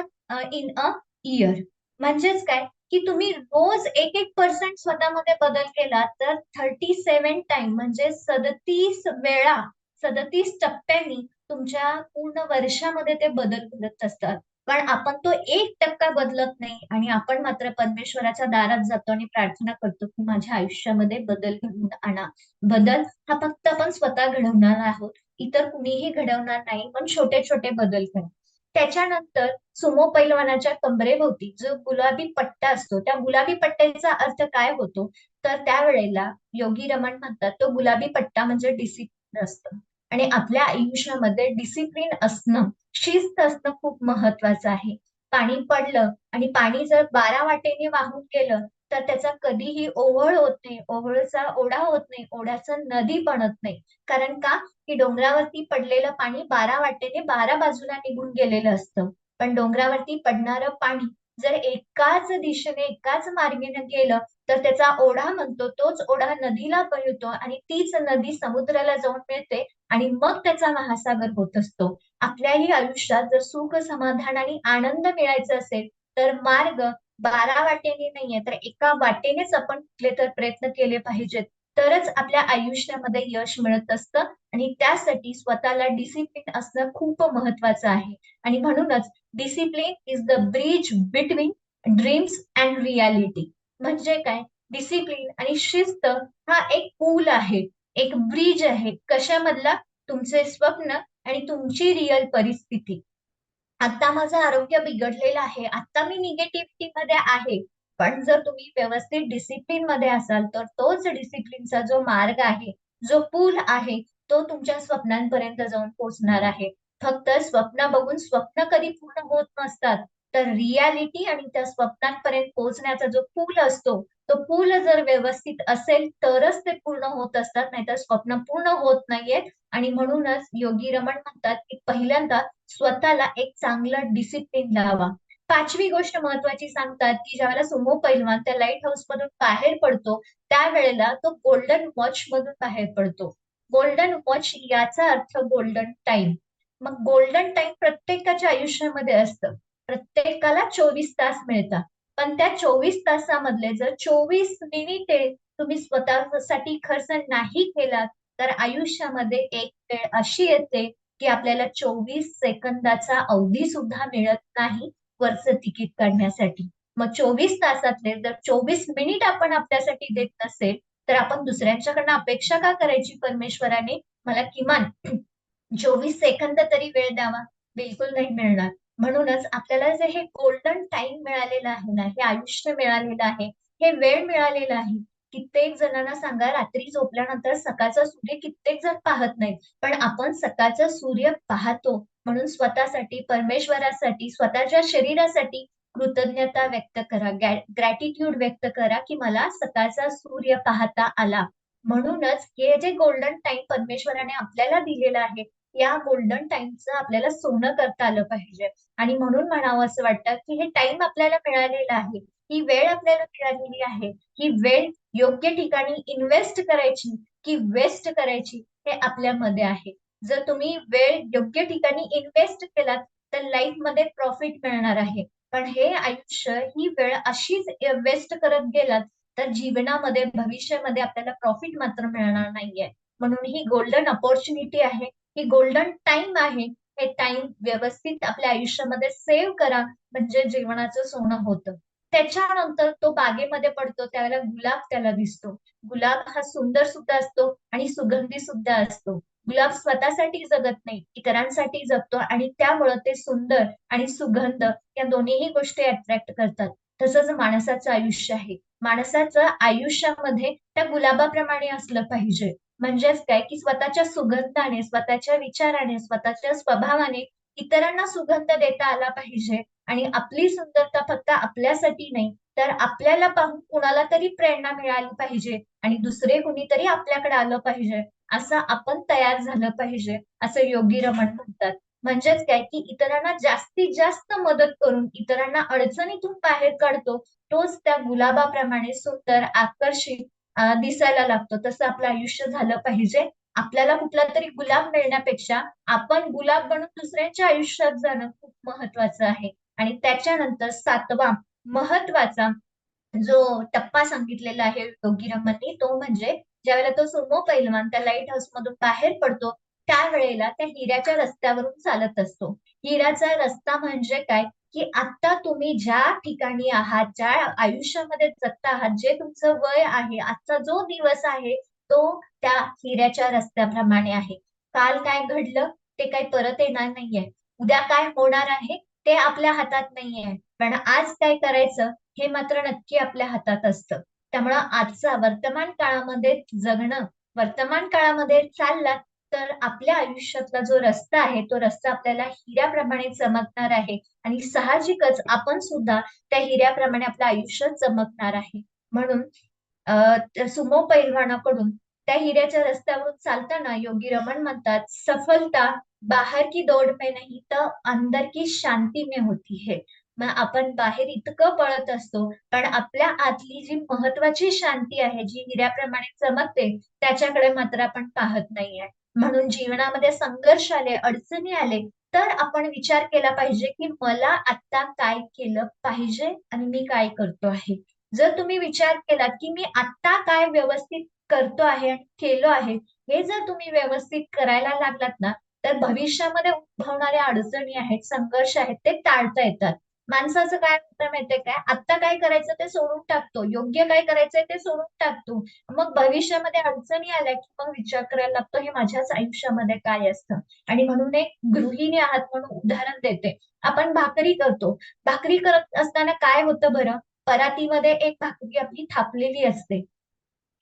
in a year. म्हणजेच काय की तुम्ही रोज 1% स्वतःमध्ये बदल केला तर 37 टाइम म्हणजे 37 वेळा, 37 टप्प्यांनी तुमच्या पूर्ण वर्षामध्ये ते बदल घडत असतात. पण आपण तो 1% बदलत नाही आणि आपण मात्र परमेश्वराच्या दारात जातो आणि प्रार्थना करतो की माझ्या आयुष्यामध्ये बदल घडवून आणा. बदल हा फक्त आपण स्वतः घडवणार आहोत, इतर कुणीही घडवणार नाही, पण छोटे छोटे बदल करा. त्याच्यानंतर सुमो पैलवानाच्या कमरेभोवती जो गुलाबी पट्टा असतो, त्या गुलाबी पट्ट्याचा अर्थ काय होतो, तर त्यावेळेला योगी रमण म्हणतात तो गुलाबी पट्टा म्हणजे डिसिप्लिन असतं. आणि आपल्या आयुष्यामध्ये डिसिप्लिन असणं, शिस्त असणं खूप महत्वाचं आहे. पाणी पडलं आणि पाणी जर 12 वाटेने वाहून गेलं तर त्याचा कधीही ओघळ होत नाही, ओघळचा ओढा होत नाही, ओढ्याचं नदी बनत नाही. कारण का की डोंगरावरती पडलेलं पाणी 12 वाटेने 12 बाजूला निघून गेलेलं असतं. पण डोंगरावरती पडणारं पाणी जर एकाच दिशेने एकाच मार्गाने गेलं तर त्याचा ओढा म्हणतो, तोच ओढा नदीला मिळतो आणि तीच नदी समुद्राला जाऊन मिळते आणि मग त्याचा महासागर होत असतो. आपल्याही आयुष्यात जर सुख, समाधान आणि आनंद मिळायचा असेल तर मार्ग 12 वाटेने नाहीये, तर एका वाटेनेच आपण कुठले तर प्रयत्न केले पाहिजेत. तरच आपल्या आयुष्यामध्ये यश मिळत असतं आणि त्यासाठी स्वतःला डिसिप्लिन असणं खूप महत्वाचं आहे. आणि म्हणूनच discipline is the bridge between dreams and reality. म्हणजे काय, डिसिप्लिन आणि शिस्त हा एक पूल आहे, एक ब्रिज आहे. कशामधला? तुमचे स्वप्न आणि तुमची रिअल परिस्थिती. आता माझं आरोग्य बिघडलेलं आहे, आता मी निगेटिव्हिटी मध्ये आहे, पण जर तुम्ही व्यवस्थित डिसिप्लिन मध्ये असाल तर तोच डिसिप्लिनचा जो मार्ग आहे, जो पूल आहे, तो तुमच्या स्वप्नांपर्यंत जाऊन पोहोचणार आहे. फक्त स्वप्न बघून स्वप्न कधी पूर्ण होत नसतात, तर रियालिटी आणि त्या स्वप्नांपर्यंत पोहोचण्याचा जो पूल असतो, तो पूल जर व्यवस्थित असेल तरच ते पूर्ण होत असतात, नाहीतर स्वप्न पूर्ण होत नाहीयेत. आणि म्हणूनच योगी रमण म्हणतात की पहिल्यांदा स्वतःला एक चांगलं डिसिप्लिन लावा. 5वी गोष्ट महत्वाची सांगतात की ज्यावेळेला सुमो पैलवान त्या लाईट हाऊस मधून बाहेर पडतो त्यावेळेला तो गोल्डन वॉच मधून बाहेर पडतो. गोल्डन वॉच याचा अर्थ गोल्डन टाइम. मग गोल्डन टाइम प्रत्येकाच्या आयुष्यामध्ये असतं. प्रत्येकाला 24 तास मिळतात, पण त्या 24 तासामधले जर 24 मिनिटे तुम्ही स्वतःसाठी खर्च नाही केलात तर आयुष्यामध्ये एक वेळ अशी येते की आपल्याला 24 सेकंदाचा अवधी सुद्धा मिळत नाही वरचं तिकीट काढण्यासाठी. मग 24 तासातले जर 24 मिनिट आपण आपल्यासाठी देत नसेल तर आपण दुसऱ्यांच्याकडनं अपेक्षा का करायची परमेश्वराने मला किमान 24 सेकंद तरी वेळ द्यावा? बिलकुल नाही मिळणार. म्हणूनच आपल्याला जे हे गोल्डन टाइम मिळालेलं आहे ना, हे आयुष्य मिळालेलं आहे, हे वेळ मिळालेला आहे. कित्येक जणांना सांगा, रात्री झोपल्यानंतर सकाळचा सूर्य कित्येक जण पाहत नाहीत, पण आपण सकाळचा सूर्य पाहतो. म्हणून स्वतःसाठी, परमेश्वरासाठी, स्वतःच्या शरीरासाठी कृतज्ञता व्यक्त करा, ग्रॅटिट्यूड व्यक्त करा, की मला सकाळचा सूर्य पाहता आला. म्हणूनच हे जे गोल्डन टाइम परमेश्वराने आपल्याला दिलेलं आहे, या गोल्डन टाइमचं आपल्याला सोनं करता आलं पाहिजे. आणि म्हणून म्हणावं असं वाटतं, की हे टाइम आपल्याला मिळालेलं आहे, ही वेळ आपल्याला मिळालेली आहे, ही वेळ योग्य ठिकाणी इन्व्हेस्ट करायची की वेस्ट करायची हे आपल्यामध्ये आहे. जर तुम्ही वेळ योग्य ठिकाणी इन्व्हेस्ट केलात तर लाईफ मध्ये प्रॉफिट मिळणार आहे. पण हे आयुष्य, ही वेळ अशीच वेस्ट करत गेलात तर जीवनामध्ये, भविष्यामध्ये आपल्याला प्रॉफिट मात्र मिळणार नाहीये. म्हणून ही गोल्डन अपॉर्च्युनिटी आहे, ही गोल्डन टाइम आहे. हे टाइम व्यवस्थित आपल्या आयुष्यामध्ये सेव्ह करा, म्हणजे जीवनाचं सोनं होतं. त्याच्यानंतर तो बागेमध्ये पडतो त्यावेळेला गुलाब त्याला दिसतो. गुलाब हा सुंदर सुद्धा असतो आणि सुगंधी सुद्धा असतो. गुलाब स्वतःसाठी जगत नाही, इतरांसाठी जगतो आणि त्यामुळं ते सुंदर आणि सुगंध या दोन्हीही गोष्टी अट्रॅक्ट करतात. तसंच माणसाचं आयुष्य आहे. माणसाचं आयुष्यामध्ये त्या गुलाबाप्रमाणे असलं पाहिजे. म्हणजेच काय, की स्वतःच्या सुगंधाने, स्वतःच्या विचाराने, स्वतःच्या स्वभावाने इतरांना सुगंध देता आला पाहिजे. आणि आपली सुंदरता फक्त आपल्यासाठी नाही, तर आपल्याला पाहून कुणाला तरी प्रेरणा मिळाली पाहिजे आणि दुसरे कुणीतरी आपल्याकडे आलं पाहिजे, असं आपण तयार झालं पाहिजे, असं योगी रमण म्हणतात. म्हणजेच काय, की इतरांना जास्तीत जास्त मदत करून इतरांना अडचणीतून बाहेर काढतो, तोच त्या गुलाबाप्रमाणे सुंदर, आकर्षित दिसायला लागतो. तसं आपलं आयुष्य झालं पाहिजे. आपल्याला कुठला तरी गुलाब मिळण्यापेक्षा आपण गुलाब बनून दुसऱ्यांच्या आयुष्यात जाणं खूप महत्वाचं आहे. आणि त्याच्यानंतर 7वा महत्वाचा जो टप्पा सांगितलेला आहे योगी रमणनी, तो म्हणजे ज्यावेळेला तो सुमो पैलवान त्या लाईट हाऊस मधून बाहेर पडतो, त्यावेळेला त्या हिऱ्याच्या रस्त्यावरून चालत असतो. हिऱ्याचा रस्ता म्हणजे काय, की आता तुम्ही ज्या ठिकाणी आहात, ज्या आयुष्यामध्ये जगता आहात, जे तुमचं वय आहे, आजचा जो दिवस आहे, तो त्या हिऱ्याच्या रस्त्याप्रमाणे आहे. काल काय घडलं ते काही परत येणार नाहीये. उद्या काय होणार आहे ते आपल्या हातात नाहीये. पण आज काय करायचं हे मात्र नक्की आपल्या हातात असतं. त्यामुळं आजचा वर्तमान काळामध्ये जगणं, वर्तमान काळामध्ये चालला तर आपल्या आयुष्यातला जो रस्ता आहे, तो रस्ता आपल्याला हिऱ्याप्रमाणे चमकणार आहे आणि साहजिकच आपण सुद्धा त्या हिऱ्याप्रमाणे आपलं आयुष्य चमकणार आहे. म्हणून सुमो पैलवानाकडून त्या हिऱ्याच्या रस्त्यावरून चालताना योगी रमण म्हणतात, सफलता बाहर की दौड़ में नहीं तर अंदर की शांती में होती है. मग आपण बाहेर इतकं पळत असतो, पण आपल्या आतली जी महत्वाची शांती आहे, जी हिऱ्याप्रमाणे चमकते, त्याच्याकडे मात्र आपण पाहत नाहीये. म्हणून जीवनामध्ये संघर्ष आले, अडचणी आले, तर आपण विचार केला पाहिजे, की मला आता काय केलं पाहिजे आणि मी काय करतो आहे. जर तुम्ही विचार केलात, की मी आता काय व्यवस्थित करतो आहे आणि केलं आहे, हे जर तुम्ही व्यवस्थित करायला लागलात ना, तर भविष्यामध्ये उद्भवणाऱ्या अडचणी आहेत, संघर्ष आहेत, ते टाळता येतात. माणसाचं काय होतं माहितीये काय, आता काय करायचं ते सोडून टाकतो, योग्य काय करायचंय ते सोडून टाकतो. मग भविष्यामध्ये अडचणी आल्या की मग विचार करायला लागतो, हे माझ्याच आयुष्यामध्ये काय असतं. आणि म्हणून एक गृहिणी आहात म्हणून उदाहरण देते. आपण भाकरी करतो, भाकरी करत असताना काय होतं बरं, परातीमध्ये एक भाकरी आपली थापलेली असते,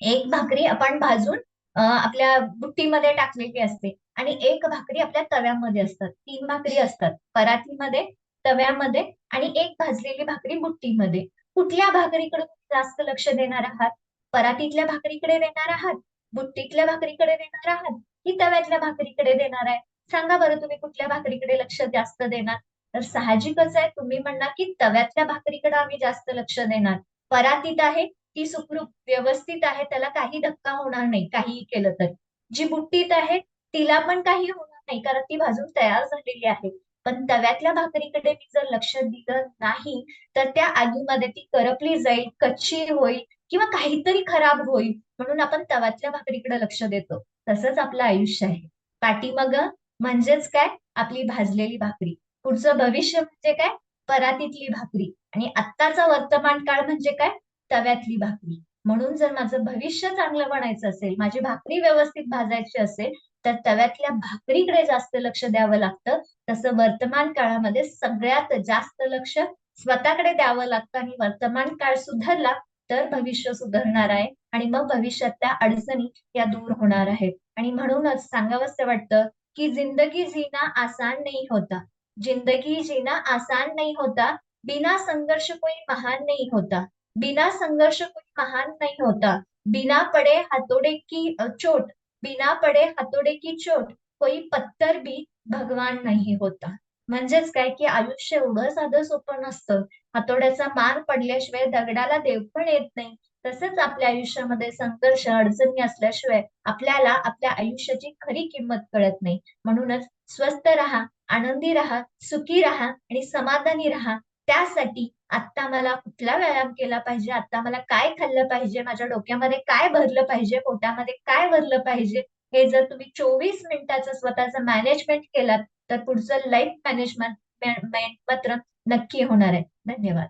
एक भाकरी आपण भाजून आपल्या बुट्टीमध्ये टाकलेली असते आणि एक भाकरी आपल्या तव्यामध्ये असतात. 3 भाकरी असतात परातीमध्ये, तव्यामध्ये आणि एक भाजलेली भाकरी बुट्टीमध्ये. कुठल्या भाकरीकडे तुम्ही जास्त लक्ष देणार आहात? परातीतल्या भाकरीकडे देणार आहात, बुट्टीतल्या भाकरीकडे देणार आहात की तव्यातल्या भाकरीकडे देणार आहे? सांगा बरं, तुम्ही कुठल्या भाकरीकडे लक्ष जास्त देणार? तर साहजिकच आहे, तुम्ही म्हणणार की तव्यातल्या भाकरीकडे आम्ही जास्त लक्ष देणार. परातीत आहे, ती सुखरूप व्यवस्थित आहे, त्याला काही धक्का होणार नाही काहीही केलं तर. जी बुट्टीत आहे तिला पण काही होणार नाही, कारण ती भाजून तयार झालेली आहे. पण तव्यातल्या भाकरीकडे मी जर लक्ष दिलं नाही तर त्या आगीमध्ये ती करपली जाईल, कच्ची होईल किंवा काहीतरी खराब होईल. म्हणून आपण तव्यातल्या भाकरीकडे लक्ष देतो. तसंच आपलं आयुष्य आहे. पाठीमागं म्हणजेच काय, आपली भाजलेली भाकरी. पुढचं भविष्य म्हणजे काय, परातीतली भाकरी. आणि आत्ताचा वर्तमान काळ म्हणजे काय, तव्यातली भाकरी. म्हणून जर माझं भविष्य चांगलं बनायचं असेल, माझी भाकरी व्यवस्थित भाजायची असेल, तर तव्यातल्या भाकरीकडे जास्त लक्ष द्यावं लागतं. तसं वर्तमान काळामध्ये सगळ्यात जास्त लक्ष स्वतःकडे द्यावं लागतं आणि वर्तमान काळ सुधारला तर भविष्य सुधारणार आहे आणि मग भविष्यातल्या अडचणी या दूर होणार आहेत. आणि म्हणूनच सांगावंसं वाटतं की जिंदगी जीना आसान नहीं होता, जिंदगी जीना आसान नहीं होता, बिना संघर्ष कोई महान नहीं होता, बिना संघर्ष कोई महान नहीं होता, बिना पड़े हथौड़े की चोट, बिना पड़े हथौड़े की चोट कोई पत्थर भी भगवान नहीं होता. म्हणजेच काय की आयुष्य एवढं साधं सोपं नसतं. हातोड्याचा मार पडल्याशिवाय दगडाला देव पण येत नाही. तसंच आपल्या आयुष्यामध्ये संघर्ष अडचणी असल्याशिवाय आपल्याला आपल्या आयुष्याची खरी किंमत कळत नाही. म्हणूनच स्वस्थ राहा, आनंदी राहा, सुखी राहा आणि समाधानी राहा. त्यासाठी आत्ता मला कुठला व्यायाम केला पाहिजे, आता मला काय खाल्लं पाहिजे, माझ्या डोक्यामध्ये काय भरलं पाहिजे, पोटामध्ये काय भरलं पाहिजे, हे जर तुम्ही 24 मिनिटाचं स्वतःचं मॅनेजमेंट केलात तर पुढचं लाईफ मॅनेजमेंट मात्र नक्की होणार आहे. धन्यवाद.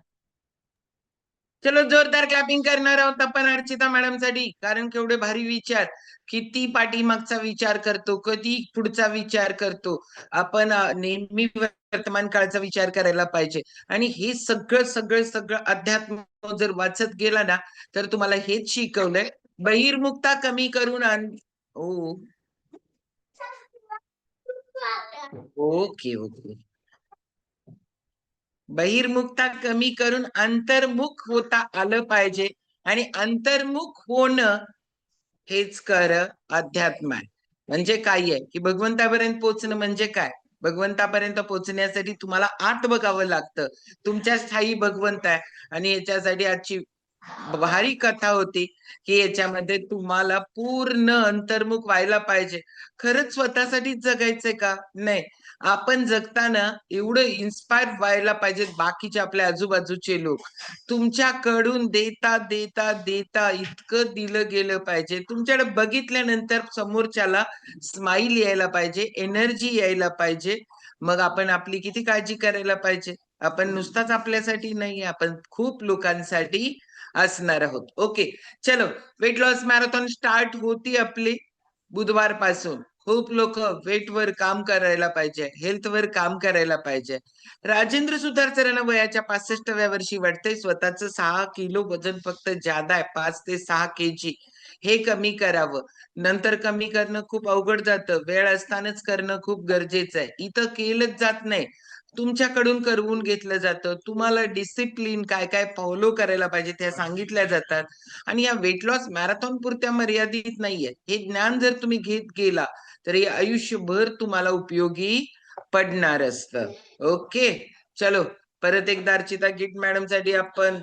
चलो जोरदार क्लॅपिंग करणार आहोत आपण अर्चिता मॅडम साठी, कारण केवढे भारी विचार, किती पाठीमागचा विचार करतो, कधी पुढचा विचार करतो. आपण नेहमी वर्तमान काळाचा विचार करायला पाहिजे. आणि हे सगळं सगळं सगळं अध्यात्म जर वाचत गेला ना तर तुम्हाला हेच शिकवलंय, बहिर्मुखता कमी करून ओके ओके, बहिर्मुखता कमी करून अंतर्मुख होता आलं पाहिजे. आणि अंतर्मुख होणं हेच खरं अध्यात्म आहे. म्हणजे काय आहे की भगवंतापर्यंत पोहोचणं म्हणजे काय, भगवंतापर्यंत पोहोचण्यासाठी तुम्हाला आत बघावं लागतं. तुमच्या स्थायी भगवंत आहे. आणि याच्यासाठी आजची भारी कथा होती की याच्यामध्ये तुम्हाला पूर्ण अंतर्मुख व्हायला पाहिजे. खरंच स्वतःसाठी जगायचंय का? नाही. आपण जगताना एवढं इन्स्पायर व्हायला पाहिजे बाकीचे आपल्या आजूबाजूचे लोक. तुमच्याकडून देता देता देता इतकं दिलं गेलं पाहिजे. तुमच्याकडे बघितल्यानंतर समोरच्याला स्माइल यायला पाहिजे, एनर्जी यायला पाहिजे. मग आपण आपली किती काळजी करायला पाहिजे. आपण नुसताच आपल्यासाठी नाही, आपण खूप लोकांसाठी असणार आहोत. ओके, चलो वेट लॉस मॅरेथॉन स्टार्ट होती आपली बुधवार पासून. खूप लोक वेट वर काम करायला पाहिजे, हेल्थ वर काम करायला पाहिजे. राजेंद्र सुतार सरांना वयाच्या 65व्या वर्षी वाटतंय स्वतःच 6 किलो वजन फक्त जादा आहे, 5 ते 6 kg हे कमी करावं. नंतर कमी करणं खूप अवघड जातं, वेळ असतानाच करणं खूप गरजेचं आहे. इथं केलंच जात नाही, तुमच्याकडून करवून घेतलं जातं. तुम्हाला डिसिप्लिन काय काय फॉलो करायला पाहिजे त्या सांगितल्या जातात. आणि या वेट लॉस मॅरेथॉन पुरत्या मर्यादित नाहीये. हे ज्ञान जर तुम्ही घेत गेला तर हे आयुष्यभर तुम्हाला उपयोगी पडणार असतं. ओके, चलो परत एकदा अर्चिता गिट मॅडम साठी आपण